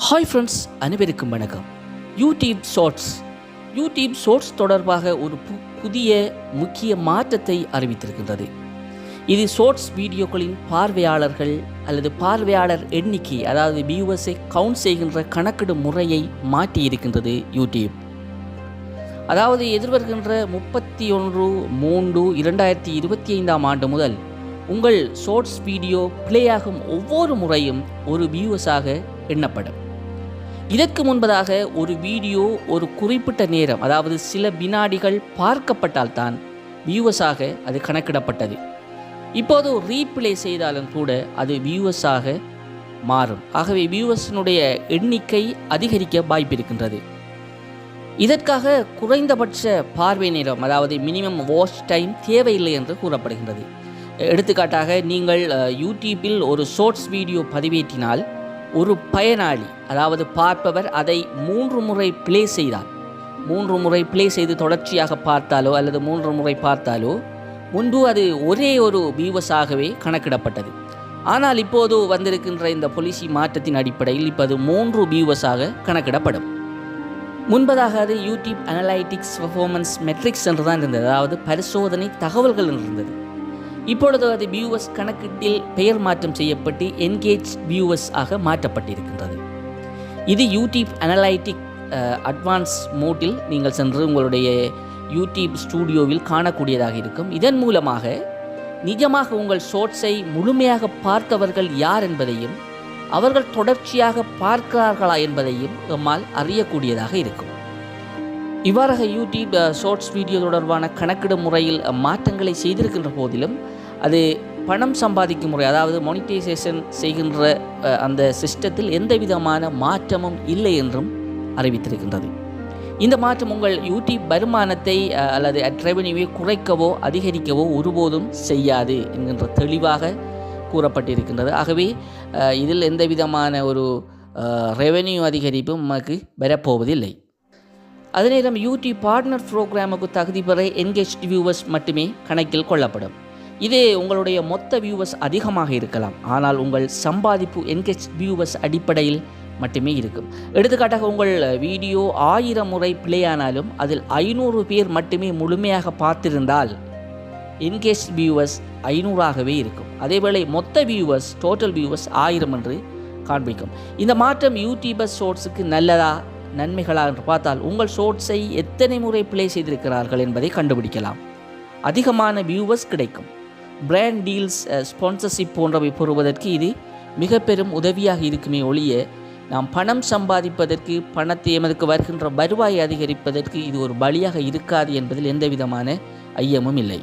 Hi friends, அனைவருக்கும் வணக்கம். YouTube shorts தொடர்பாக ஒரு புதிய முக்கிய மாற்றத்தை அறிவித்திருக்கின்றது. இது ஷார்ட்ஸ் வீடியோக்களின் பார்வையாளர்கள் அல்லது பார்வையாளர் எண்ணிக்கை, அதாவது வியூவர்ஸை கவுண்ட் செய்கின்ற கணக்கிடும் முறையை மாற்றியிருக்கின்றது யூடியூப். அதாவது எதிர்வருகின்ற 31/3/2025 ஆண்டு முதல் உங்கள் ஷார்ட்ஸ் வீடியோ பிளே ஆகும் ஒவ்வொரு முறையும் ஒரு வியூவர்ஸாக எண்ணப்படும். இதற்கு முன்பதாக ஒரு வீடியோ ஒரு குறிப்பிட்ட நேரம், அதாவது சில வினாடிகள் பார்க்கப்பட்டால்தான் வியூவர்ஸாக அது கணக்கிடப்பட்டது. இப்போது ரீப்ளே செய்தாலும் கூட அது வியூவர்ஸாக மாறும். ஆகவே வியூவர்ஸினுடைய எண்ணிக்கை அதிகரிக்க வாய்ப்பிருக்கின்றது. இதற்காக குறைந்தபட்ச பார்வை நேரம், அதாவது மினிமம் வாட்ச் டைம் தேவையில்லை என்று கூறப்படுகின்றது. எடுத்துக்காட்டாக, நீங்கள் யூடியூப்பில் ஒரு ஷார்ட்ஸ் வீடியோ பதிவேற்றினால் ஒரு பயனாளி, அதாவது பார்ப்பவர் அதை 3 முறை ப்ளே செய்தால், 3 முறை ப்ளே செய்து தொடர்ச்சியாக பார்த்தாலோ அல்லது 3 முறை பார்த்தாலோ முன்பு அது ஒரே ஒரு வியூவர்ஸாகவே கணக்கிடப்பட்டது. ஆனால் இப்போது வந்திருக்கின்ற இந்த பாலிசி மாற்றத்தின் அடிப்படையில் இப்போது 3 வியூவர்ஸாக கணக்கிடப்படும். முன்பதாக அது யூடியூப் அனலைட்டிக்ஸ் பெர்ஃபார்மன்ஸ் மெட்ரிக்ஸ் என்று தான் இருந்தது, அதாவது பரிசோதனை தகவல்கள் இருந்தது. இப்பொழுது அது வியூவர்ஸ் கணக்கீட்டில் பெயர் மாற்றம் செய்யப்பட்டு என்கேஜ் வியூவர்ஸ் ஆக மாற்றப்பட்டிருக்கின்றது. இது யூடியூப் அனலைட்டிக் அட்வான்ஸ் மோட்டில் நீங்கள் சென்று உங்களுடைய யூடியூப் ஸ்டூடியோவில் காணக்கூடியதாக இருக்கும். இதன் மூலமாக நிஜமாக உங்கள் ஷார்ட்ஸை முழுமையாக பார்த்தவர்கள் யார் என்பதையும் அவர்கள் தொடர்ச்சியாக பார்க்கிறார்களா என்பதையும் நம்மால் அறியக்கூடியதாக இருக்கும். இவ்வாறாக யூடியூப் ஷார்ட்ஸ் வீடியோ தொடர்பான கணக்கிடும் முறையில் மாற்றங்களை செய்திருக்கின்ற போதிலும் அது பணம் சம்பாதிக்கும் முறை, அதாவது மானிட்டைசேஷன் செய்கின்ற அந்த சிஸ்டத்தில் எந்த விதமான மாற்றமும் இல்லை என்றும் அறிவித்திருக்கின்றது. இந்த மாற்றம் உங்கள் யூடியூப் வருமானத்தை அல்லது ரெவென்யூவை குறைக்கவோ அதிகரிக்கவோ ஒருபோதும் செய்யாது என்கின்ற தெளிவாக கூறப்பட்டிருக்கின்றது. ஆகவே இதில் எந்த விதமான ஒரு ரெவென்யூ அதிகரிப்பும் நமக்கு வரப்போவதில்லை. அதே நேரம் யூடியூப் பார்ட்னர் ப்ரோக்ராமுக்கு தகுதி பெற என்கேஜ்ட் வியூவர்ஸ் மட்டுமே கணக்கில் கொள்ளப்படும். இது உங்களுடைய மொத்த வியூவர்ஸ் அதிகமாக இருக்கலாம், ஆனால் உங்கள் சம்பாதிப்பு என்கேஜ் வியூவர்ஸ் அடிப்படையில் மட்டுமே இருக்கும். எடுத்துக்காட்டாக, உங்கள் வீடியோ 1000 முறை பிளே ஆனாலும் அதில் 500 பேர் மட்டுமே முழுமையாக பார்த்திருந்தால் என்கேஜ் வியூவர்ஸ் 500ஆகவே இருக்கும். அதேவேளை மொத்த வியூவர்ஸ், டோட்டல் வியூவர்ஸ் 1000 என்று காண்பிக்கும். இந்த மாற்றம் யூடியூபர் ஷார்ட்ஸுக்கு நல்லதா நன்மைகளா என்று பார்த்தால், உங்கள் ஷார்ட்ஸை எத்தனை முறை பிளே செய்திருக்கிறார்கள் என்பதை கண்டுபிடிக்கலாம். அதிகமான வியூவர்ஸ் கிடைக்கும். பிராண்ட் டீல்ஸ், ஸ்பான்சர்ஷிப் போன்றவை பெறுவதற்கு இது மிக பெரும் உதவியாக இருக்குமே ஒழிய, நாம் பணம் சம்பாதிப்பதற்கு, பணத்தை எமதுக்கு வருகின்ற வருவாயை அதிகரிப்பதற்கு இது ஒரு வழியாக இருக்காது என்பதில் எந்த விதமான ஐயமும் இல்லை.